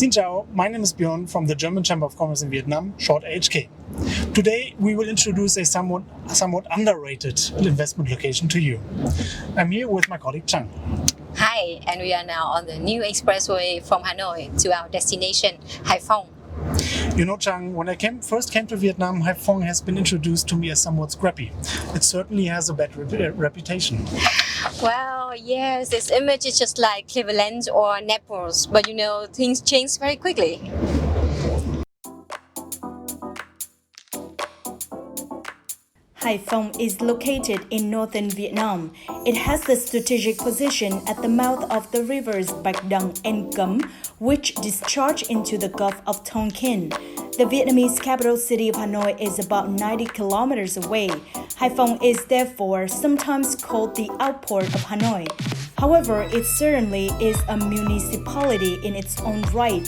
Xin chào, my name is Björn from the German Chamber of Commerce in Vietnam, short HK. Today we will introduce a somewhat underrated investment location to you. I'm here with my colleague Chang. Hi, and we are now on the new expressway from Hanoi to our destination, Phong. You know, Chang, when I first came to Vietnam, Phong has been introduced to me as somewhat scrappy. It certainly has a bad reputation. Well, yes, its image is just like Cleveland or Naples, but you know, things change very quickly. Phong is located in northern Vietnam. It has the strategic position at the mouth of the rivers Bạch Đằng and Cấm, which discharge into the Gulf of Tonkin. The Vietnamese capital city of Hanoi is about 90 kilometers away. Phong is therefore sometimes called the outport of Hanoi. However, it certainly is a municipality in its own right.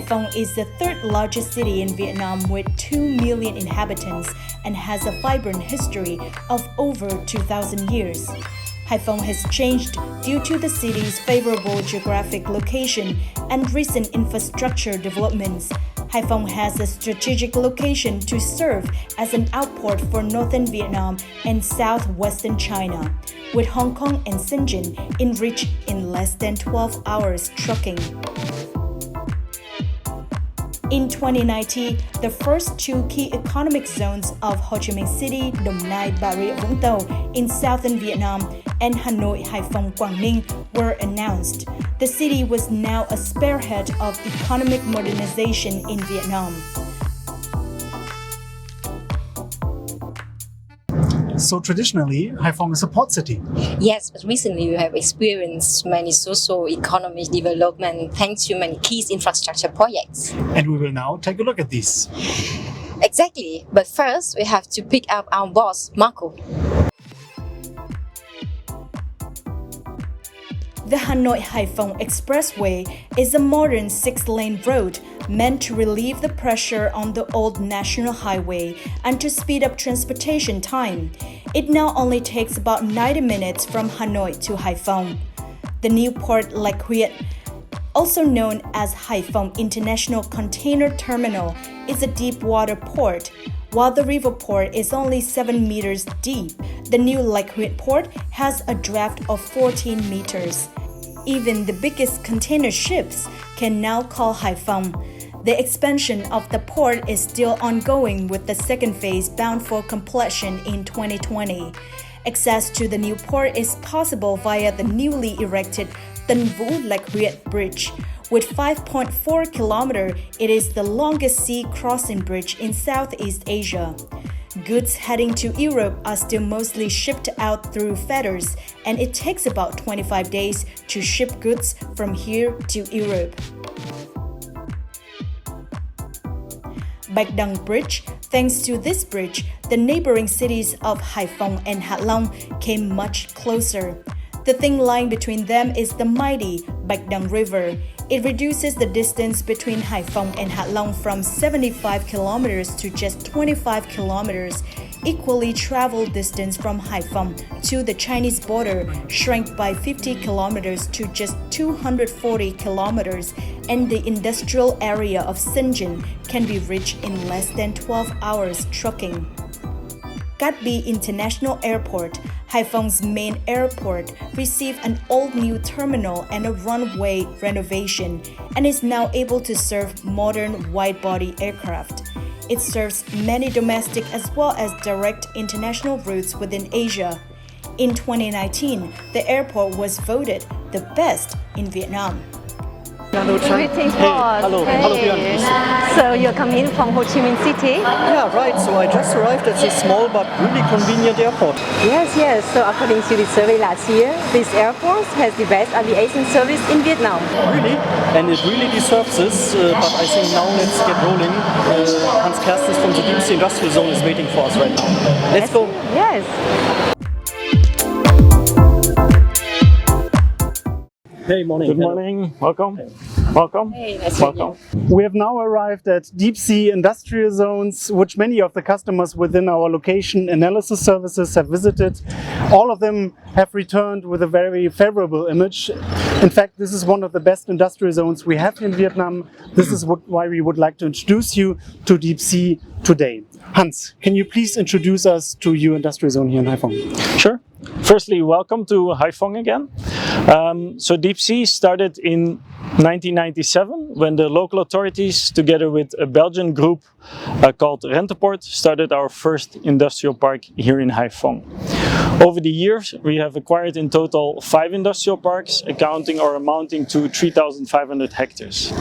Phong is the third largest city in Vietnam with 2 million inhabitants and has a vibrant history of over 2,000 years. Phong has changed due to the city's favorable geographic location and recent infrastructure developments. Phong has a strategic location to serve as an outport for northern Vietnam and southwestern China, with Hong Kong and Shenzhen in reach in less than 12 hours trucking. In 2019, the first two key economic zones of Ho Chi Minh City, Đồng Nai, Bà Rịa Vũng Tàu in southern Vietnam and Hanoi, Haiphong, Quảng Ninh were announced. The city was now a spearhead of economic modernization in Vietnam. So traditionally, Phong is a port city. Yes, but recently we have experienced many socio-economic development thanks to many key infrastructure projects. And we will now take a look at these. Exactly, but first we have to pick up our boss, Marco. The Hanoi-Haiphong Expressway is a modern 6-lane road meant to relieve the pressure on the old national highway and to speed up transportation time. It now only takes about 90 minutes from Hanoi to Haiphong. The new port Lạch Huyện, also known as Haiphong International Container Terminal, is a deep water port. While the river port is only 7 meters deep, the new Lạch Huyện port has a draft of 14 meters. Even the biggest container ships can now call Haiphong. The expansion of the port is still ongoing with the second phase bound for completion in 2020. Access to the new port is possible via the newly erected Tân Vũ Lạch Huyện Bridge. With 5.4 kilometers, it is the longest sea crossing bridge in Southeast Asia. Goods heading to Europe are still mostly shipped out through fetters, and it takes about 25 days to ship goods from here to Europe. Bạch Đằng Bridge. Thanks to this bridge, the neighboring cities of Haiphong and Hạ Long came much closer. The thin line between them is the mighty Bạch Đằng River. It reduces the distance between Haiphong and Hạ Long from 75 kilometers to just 25 kilometers. Equally traveled distance from Haiphong to the Chinese border shrank by 50 kilometers to just 240 kilometers, and the industrial area of Shenzhen can be reached in less than 12 hours trucking. Cát Bi International Airport, Haiphong's main airport, received an all-new terminal and a runway renovation, and is now able to serve modern wide-body aircraft. It serves many domestic as well as direct international routes within Asia. In 2019, the airport was voted the best in Vietnam. Greetings, Hey, boss. hello, hello, Björn. So you're coming from Ho Chi Minh City? Yeah, right. So I just arrived at this small but really convenient airport. Yes. So according to the survey last year, this airport has the best aviation service in Vietnam. Really? And it really deserves this. But I think now let's get rolling. Hans Kerstens from the Deep Sea Industrial Zone is waiting for us right now. Let's go. Yes. Hey, morning. Good morning. Welcome. Welcome. Hey, nice to meet you. We have now arrived at deep sea industrial zones, which many of the customers within our location analysis services have visited. All of them have returned with a very favorable image. In fact, this is one of the best industrial zones we have in Vietnam. This is why we would like to introduce you to Deep Sea today. Hans, can you please introduce us to your industrial zone here in Haiphong? Sure. Firstly, welcome to Haiphong again. So Deep Sea started in 1997 when the local authorities, together with a Belgian group called Renteport, started our first industrial park here in Haiphong. Over the years, we have acquired in total 5 industrial parks, accounting or amounting to 3,500 hectares.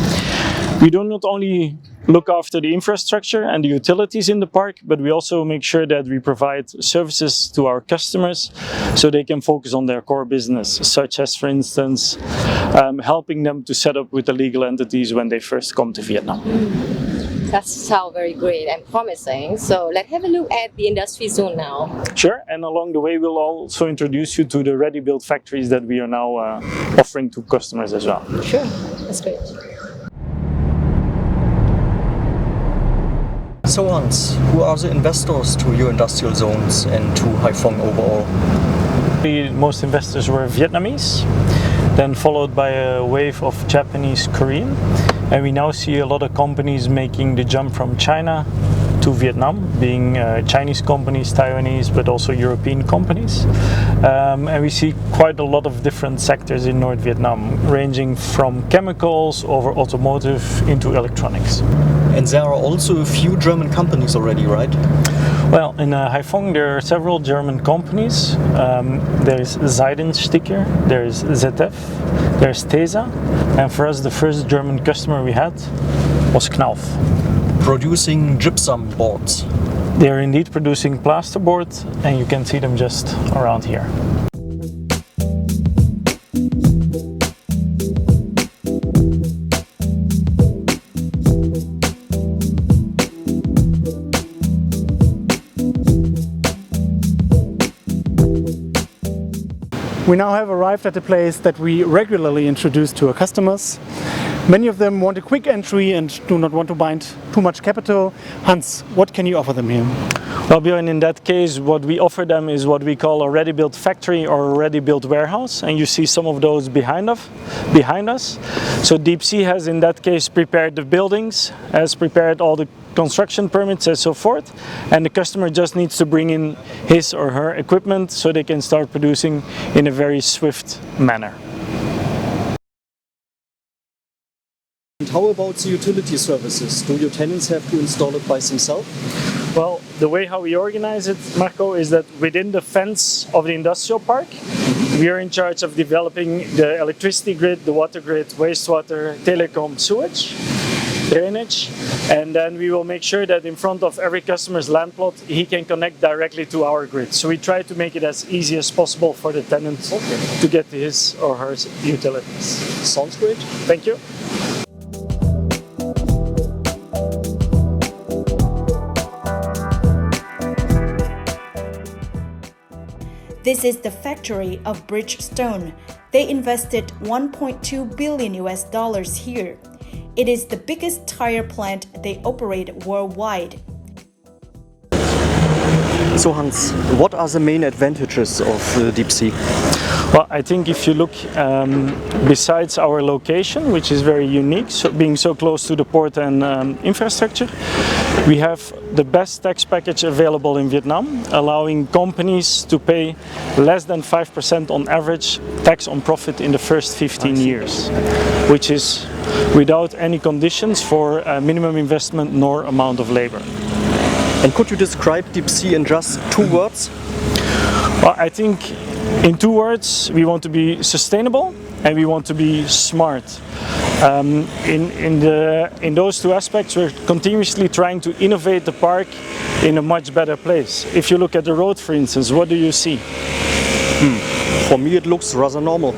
We do not only look after the infrastructure and the utilities in the park, but we also make sure that we provide services to our customers so they can focus on their core business, such as, for instance, helping them to set up with the legal entities when they first come to Vietnam. That sounds very great and promising. So let's have a look at the industry zone now. Sure, and along the way we'll also introduce you to the ready-built factories that we are now offering to customers as well. Sure, that's great. So Hans, who are the investors to your industrial zones and to Haiphong overall? Most investors were Vietnamese, then followed by a wave of Japanese, Korean, and we now see a lot of companies making the jump from China to Vietnam, being Chinese companies, Taiwanese, but also European companies. And we see quite a lot of different sectors in North Vietnam, ranging from chemicals over automotive into electronics. And there are also a few German companies already, right? Well, in Haiphong there are several German companies. There is Seidensticker, there is ZF, there is Tesa, and for us the first German customer we had was Knauf. Producing gypsum boards. They are indeed producing plasterboard, and you can see them just around here. We now have arrived at a place that we regularly introduce to our customers. Many of them want a quick entry and do not want to bind too much capital. Hans, what can you offer them here? Well, Björn, in that case, what we offer them is what we call a ready-built factory or a ready-built warehouse, and you see some of those behind us. So Deep Sea has, in that case, prepared the buildings, has prepared all the construction permits and so forth, and the customer just needs to bring in his or her equipment so they can start producing in a very swift manner. And how about the utility services? Do your tenants have to install it by themselves? Well, the way how we organize it, Marco, is that within the fence of the industrial park, we are in charge of developing the electricity grid, the water grid, wastewater, telecom, sewage, drainage, and then we will make sure that in front of every customer's land plot he can connect directly to our grid. So we try to make it as easy as possible for the tenant to get to his or her utilities. Sounds great. Thank you. This is the factory of Bridgestone. They invested $1.2 billion here. It is the biggest tire plant they operate worldwide. So Hans, what are the main advantages of Deep Sea? Well, I think if you look besides our location, which is very unique, so being so close to the port and infrastructure, we have the best tax package available in Vietnam, allowing companies to pay less than 5% on average tax on profit in the first 15 years, which is without any conditions for minimum investment nor amount of labor. And could you describe Deep Sea in just 2 words? Well, I think in 2 words, we want to be sustainable and we want to be smart. In those 2 aspects, we're continuously trying to innovate the park in a much better place. If you look at the road, for instance, what do you see? For me, it looks rather normal.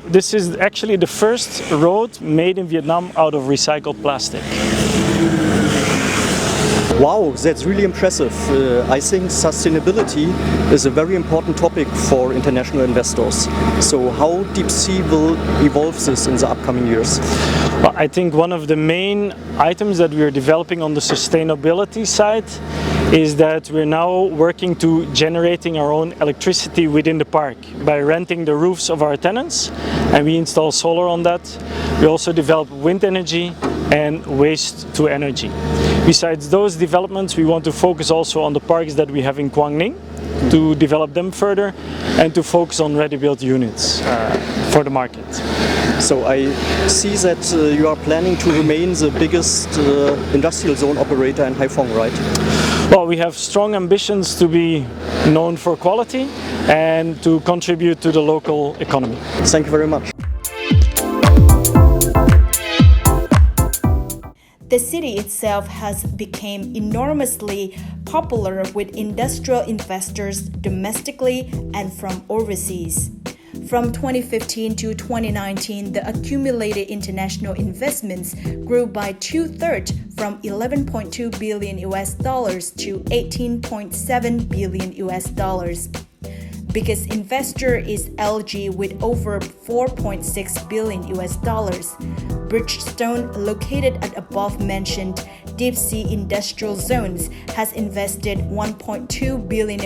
This is actually the first road made in Vietnam out of recycled plastic. Wow, that's really impressive. I think sustainability is a very important topic for international investors. So how Deep Sea will evolve this in the upcoming years? Well, I think one of the main items that we are developing on the sustainability side is that we're now working to generating our own electricity within the park by renting the roofs of our tenants, and we install solar on that. We also develop wind energy and waste to energy. Besides those developments, we want to focus also on the parks that we have in Quang to develop them further and to focus on ready-built units for the market. So I see that you are planning to remain the biggest industrial zone operator in Haiphong, right? Well, we have strong ambitions to be known for quality and to contribute to the local economy. Thank you very much. The city itself has become enormously popular with industrial investors domestically and from overseas. From 2015 to 2019, the accumulated international investments grew by 2/3 from $11.2 billion to $18.7 billion. Biggest investor is LG with over $4.6 billion. Bridgestone, located at above-mentioned deep sea industrial zones, has invested $1.2 billion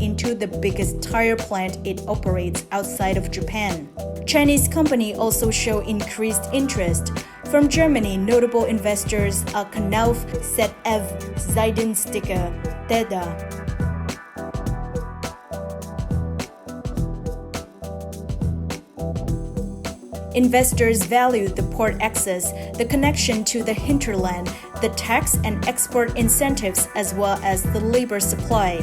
into the biggest tire plant it operates outside of Japan. Chinese companies also show increased interest. From Germany, notable investors are Knauf, ZF, Zeidensticker, Teda. Investors value the port access, the connection to the hinterland, the tax and export incentives, as well as the labor supply.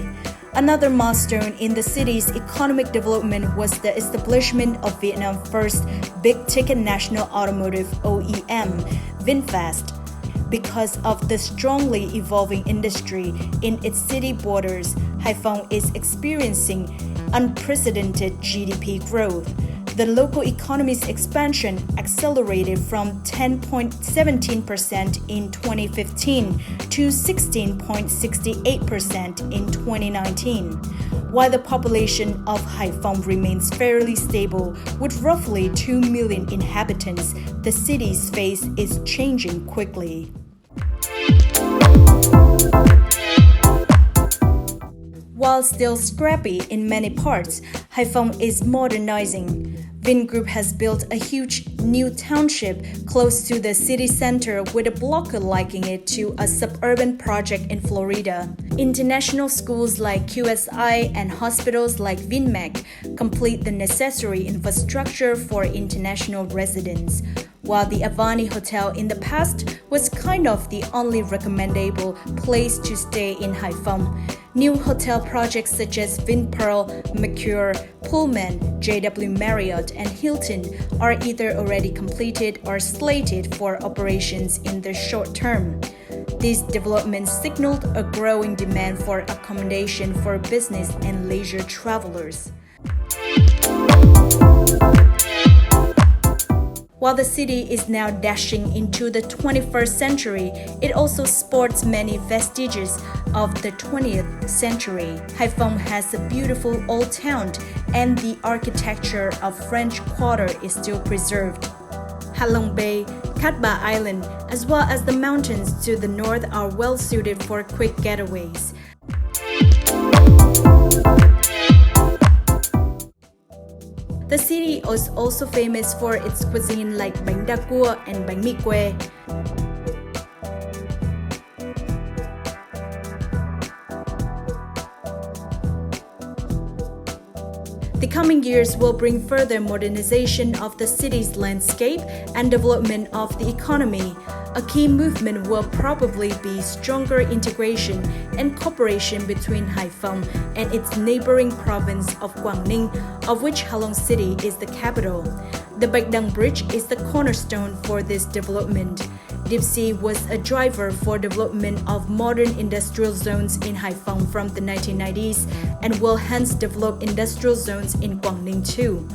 Another milestone in the city's economic development was the establishment of Vietnam's first big-ticket national automotive OEM, VinFast. Because of the strongly evolving industry in its city borders, Haiphong is experiencing unprecedented GDP growth. The local economy's expansion accelerated from 10.17% in 2015 to 16.68% in 2019. While the population of Haiphong remains fairly stable, with roughly 2 million inhabitants, the city's face is changing quickly. While still scrappy in many parts, Haiphong is modernizing. Vingroup has built a huge new township close to the city center with a blocker likening it to a suburban project in Florida. International schools like QSI and hospitals like Vinmec complete the necessary infrastructure for international residents. While the Avani Hotel in the past was kind of the only recommendable place to stay in Haiphong, new hotel projects such as Vinpearl, Mercure, Pullman, JW Marriott, and Hilton are either already completed or slated for operations in the short term. These developments signaled a growing demand for accommodation for business and leisure travelers. While the city is now dashing into the 21st century, it also sports many vestiges of the 20th century. Haiphong has a beautiful old town, and the architecture of French Quarter is still preserved. Halong Bay, Cat Ba Island, as well as the mountains to the north are well suited for quick getaways. The city is also famous for its cuisine like bánh đa cua and bánh mì quê. The coming years will bring further modernization of the city's landscape and development of the economy. A key movement will probably be stronger integration and cooperation between Haiphong and its neighboring province of Quang Ninh, of which Halong City is the capital. The Bạch Đằng Bridge is the cornerstone for this development. Deep Sea was a driver for development of modern industrial zones in Haiphong from the 1990s and will hence develop industrial zones in Guangning too.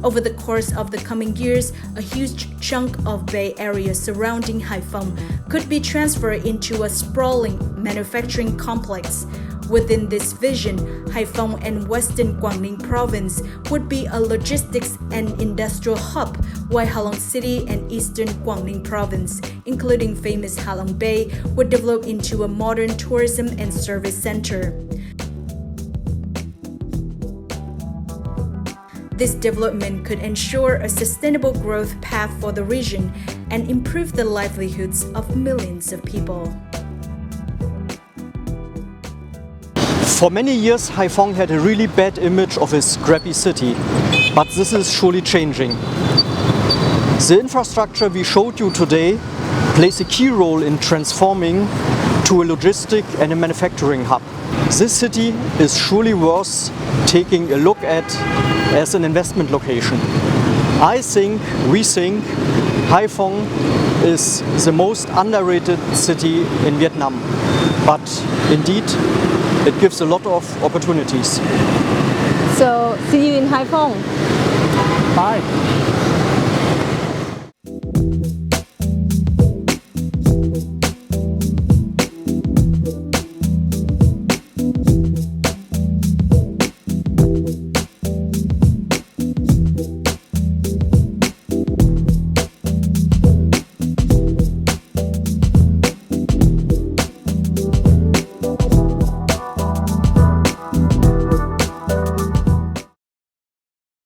Over the course of the coming years, a huge chunk of Bay Area surrounding Haiphong could be transferred into a sprawling manufacturing complex. Within this vision, Haiphong and Western Guangning Province would be a logistics and industrial hub, while Halong City and Eastern Guangning Province, including famous Halong Bay, would develop into a modern tourism and service center. This development could ensure a sustainable growth path for the region and improve the livelihoods of millions of people. For many years, Haiphong had a really bad image of a scrappy city, but this is surely changing. The infrastructure we showed you today plays a key role in transforming to a logistic and a manufacturing hub. This city is surely worth taking a look at as an investment location. We think Haiphong is the most underrated city in Vietnam, but indeed it gives a lot of opportunities. So, see you in Haiphong. Bye.